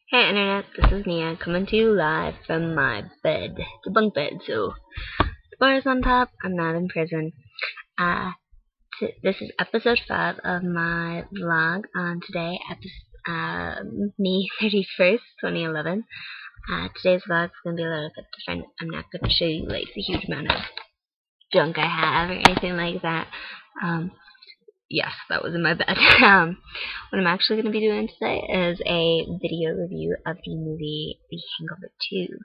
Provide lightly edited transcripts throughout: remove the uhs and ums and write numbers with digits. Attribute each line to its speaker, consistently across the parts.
Speaker 1: Hey Internet, this is Nia coming to you live from my bed. It's a bunk bed, so the bar is on top. I'm not in prison. This is episode 5 of my vlog on today, May 31st, 2011. Today's vlog is going to be a little bit different. I'm not going to show you like the huge amount of junk I have or anything like that. Yes, that was in my bed. What I'm actually going to be doing today is a video review of the movie The Hangover 2.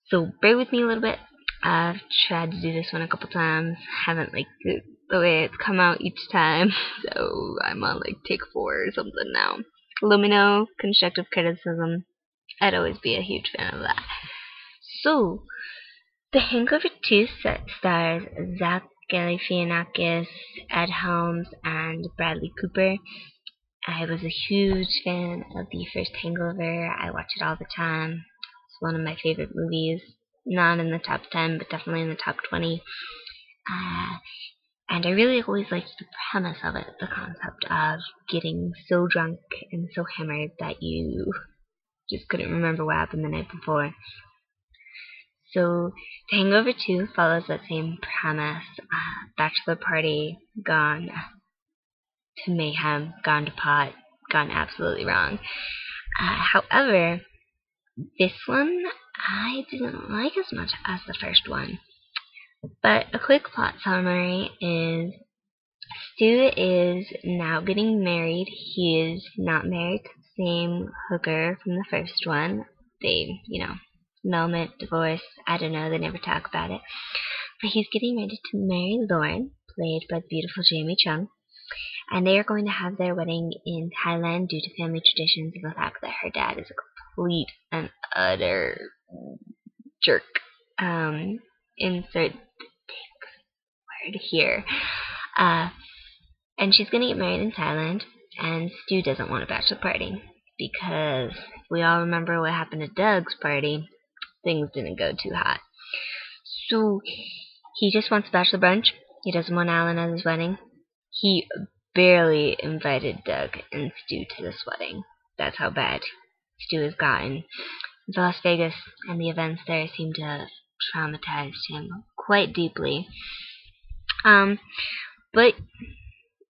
Speaker 1: So bear with me a little bit. I've tried to do this one a couple times. Haven't liked it the way it's come out each time. So I'm on like take 4 or something now. Let me know. Constructive criticism. I'd always be a huge fan of that. So, The Hangover 2 stars Galifianakis, Helms, and Bradley Cooper. I was a huge fan of the first Hangover. I watch it all the time. It's one of my favorite movies. Not in the top 10, but definitely in the top 20. And I really always liked the premise of it, the concept of getting so drunk and so hammered that you just couldn't remember what happened the night before. So, The Hangover 2 follows that same premise. Bachelor party gone to mayhem, gone to pot, gone absolutely wrong. However, this one I didn't like as much as the first one. But a quick plot summary is Stu is now getting married. He is not married to the same hooker from the first one. They, annulment, divorce, I don't know, they never talk about it. But he's getting ready to marry Lauren, played by the beautiful Jamie Chung, and they are going to have their wedding in Thailand due to family traditions and the fact that her dad is a complete and utter jerk. Insert word here. And she's going to get married in Thailand, and Stu doesn't want a bachelor party, because we all remember what happened at Doug's party. Things didn't go too hot. So he just wants a bachelor brunch. He doesn't want Alan at his wedding. He barely invited Doug and Stu to this wedding. That's how bad Stu has gotten. To Las Vegas, and the events there seem to have traumatized him quite deeply. But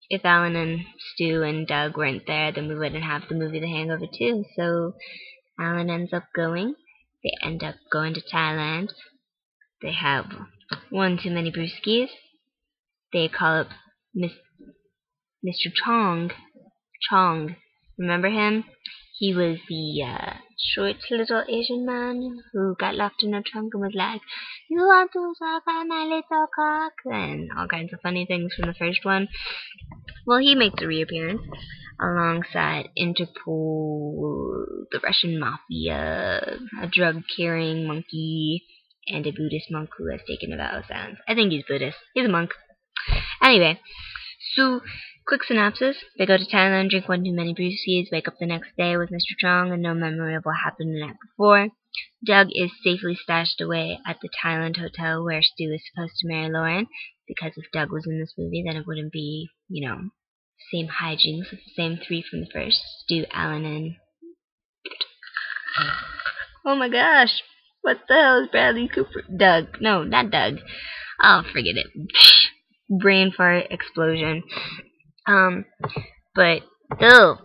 Speaker 1: if Alan and Stu and Doug weren't there, then we wouldn't have the movie The Hangover 2. So Alan ends up going. They end up going to Thailand. They have one too many brewskis. They call up Mr. Chong. Remember him? He was the short little Asian man who got locked in a trunk and was like, "You want to suck on my little cock?" And all kinds of funny things from the first one. Well, he makes a reappearance alongside Interpol, the Russian mafia, a drug-carrying monkey, and a Buddhist monk who has taken a vow of silence. I think he's Buddhist. He's a monk. Anyway, so quick synopsis. They go to Thailand, drink one too many brewskis, wake up the next day with Mr. Chong, and no memory of what happened the night before. Doug is safely stashed away at the Thailand hotel where Stu is supposed to marry Lauren, because if Doug was in this movie, then it wouldn't be, same hijinks with the same 3 from the first. Stu, Alan, and... Oh my gosh! What the hell is Bradley Cooper? Doug. No, not Doug. Oh, forget it. Brain fart explosion. But Phil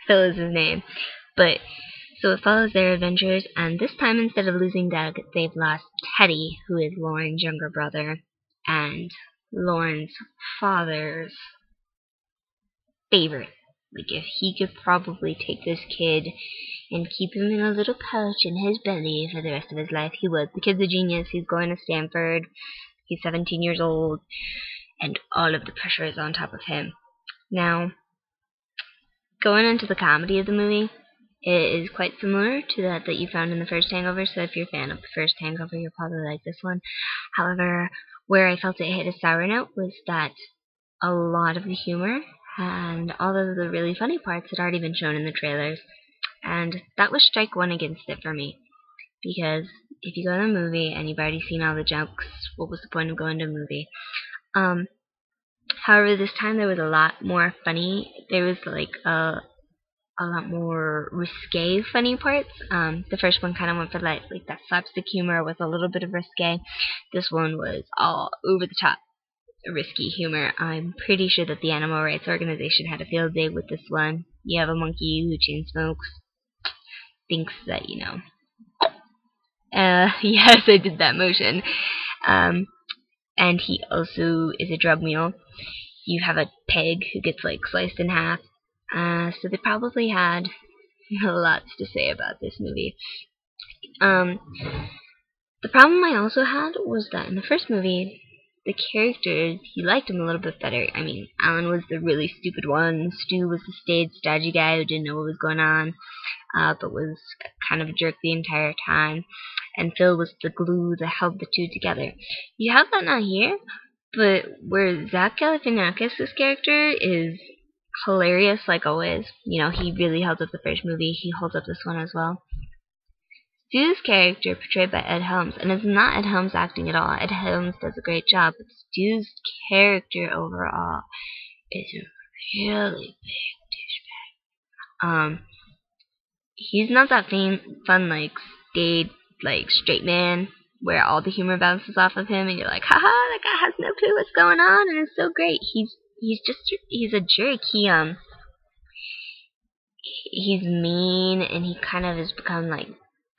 Speaker 1: is his name. But so it follows their adventures, and this time instead of losing Doug, they've lost Teddy, who is Lauren's younger brother, and Lauren's father's favorite. Like, if he could probably take this kid and keep him in a little pouch in his belly for the rest of his life, he would. The kid's a genius. He's going to Stanford. He's 17 years old, and all of the pressure is on top of him. Now, going into the comedy of the movie, it is quite similar to that you found in the first Hangover, so if you're a fan of the first Hangover, you'll probably like this one. However, where I felt it hit a sour note was that a lot of the humor and all of the really funny parts had already been shown in the trailers, and that was strike one against it for me, because if you go to the movie and you've already seen all the jokes, what was the point of going to a movie? However, this time there was a lot more funny. There was like a a lot more risque funny parts. The first one kind of went for like that slapstick humor with a little bit of risque. This one was all over the top risky humor. I'm pretty sure that the animal rights organization had a field day with this one. You have a monkey who chain smokes, thinks that, yes, I did that motion. And he also is a drug mule. You have a pig who gets like sliced in half. So they probably had lots to say about this movie. The problem I also had was that in the first movie, the characters, you liked them a little bit better. I mean, Alan was the really stupid one. Stu was the staid, stodgy guy who didn't know what was going on, but was kind of a jerk the entire time. And Phil was the glue that held the two together. You have that not here, but where Zach Galifianakis' character is hilarious like always. He really held up the first movie. He holds up this one as well. Stu's character, portrayed by Ed Helms, and it's not Ed Helms acting at all. Ed Helms does a great job, but Stu's character overall is a really big douchebag. He's not that fun, like, staid, like, straight man, where all the humor bounces off of him, and you're like, haha, that guy has no clue what's going on, and it's so great. He's a jerk. He's mean, and he kind of has become, like,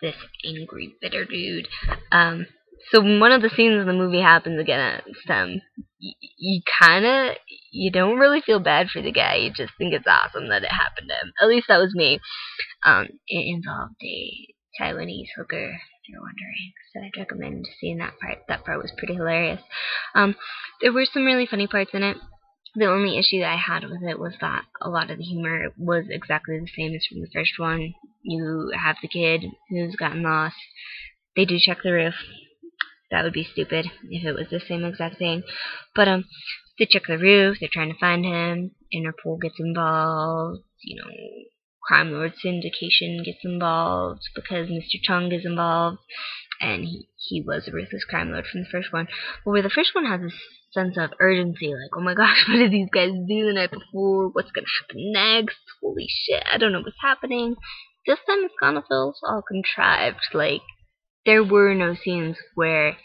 Speaker 1: this angry, bitter dude. So when one of the scenes in the movie happens against him, you don't really feel bad for the guy. You just think it's awesome that it happened to him. At least that was me. It involved a Taiwanese hooker, if you're wondering. So I'd recommend seeing that part. That part was pretty hilarious. There were some really funny parts in it. The only issue I had with it was that a lot of the humor was exactly the same as from the first one. You have the kid who's gotten lost. They do check the roof. That would be stupid if it was the same exact thing. But they check the roof. They're trying to find him. Interpol gets involved. Crime Lord Syndication gets involved because Mr. Chung is involved. And he was a ruthless crime lord from the first one. But where the first one has this sense of urgency, like, oh my gosh, what did these guys do the night before? What's gonna happen next? Holy shit, I don't know what's happening. This time it's gonna feel all contrived. Like, there were no scenes where,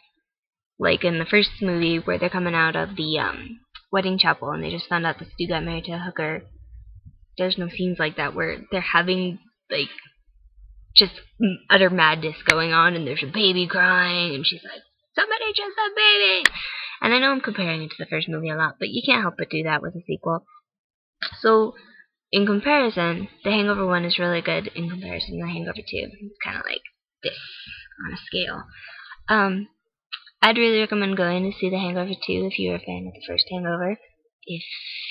Speaker 1: like in the first movie, where they're coming out of the wedding chapel and they just found out that Stu got married to a hooker. There's no scenes like that where they're having, like, just utter madness going on, and there's a baby crying, and she's like, somebody just a baby! And I know I'm comparing it to the first movie a lot, but you can't help but do that with a sequel. So, in comparison, The Hangover 1 is really good in comparison to The Hangover 2. It's kind of like this on a scale. I'd really recommend going to see The Hangover 2 if you're a fan of the first Hangover. If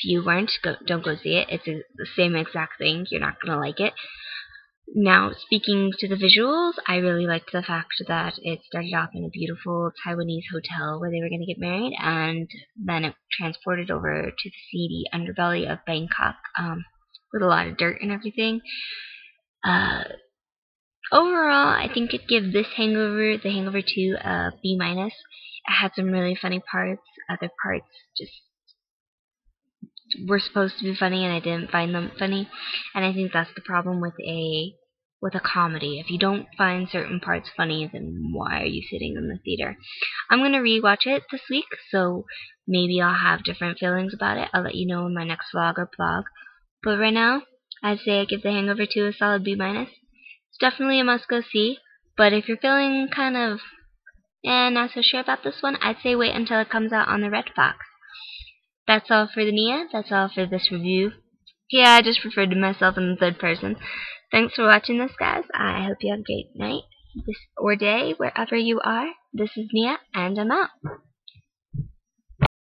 Speaker 1: you weren't, don't go see it. It's the same exact thing. You're not going to like it. Now, speaking to the visuals, I really liked the fact that it started off in a beautiful Taiwanese hotel where they were going to get married, and then it transported over to the seedy underbelly of Bangkok, with a lot of dirt and everything. Overall, I think I'd give this Hangover, The Hangover 2, a B-. It had some really funny parts. Other parts just were supposed to be funny and I didn't find them funny, and I think that's the problem with a comedy. If you don't find certain parts funny, then why are you sitting in the theater? I'm gonna rewatch it this week, so maybe I'll have different feelings about it. I'll let you know in my next vlog or blog. But right now, I'd say I give The Hangover 2 a solid B-. It's definitely a must-go see, but if you're feeling kind of not so sure about this one, I'd say wait until it comes out on the Red Fox. That's all for the Nia. That's all for this review. Yeah, I just referred to myself in the third person. Thanks for watching this, guys. I hope you have a great night or day, wherever you are. This is Nia, and I'm out.